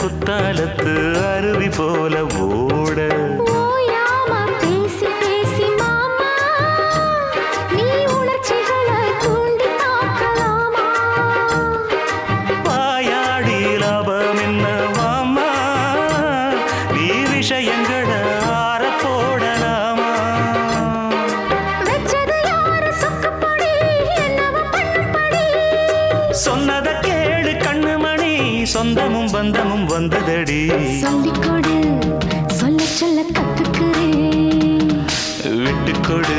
குத்தாலத்து அருவி போல ஓட ஓயாம பேசி பேசி மாமா நீ உணர்ச்சிகளை தூண்டி தாக்கலாமா வாயாடி லாபம் என்ன மாமா நீ விஷயங்களை ஆற போடலாமா வெச்சது யாரு சொக்கப்படி என்னவ பண்ணப்படி சொன்னத கேளு கண்ணுமணி சொந்தமும் பந்தமும் வந்ததடி சொல்லிக் கொடு சொல்ல சொல்ல கத்துக்கிறேன் விட்டுக்கொடு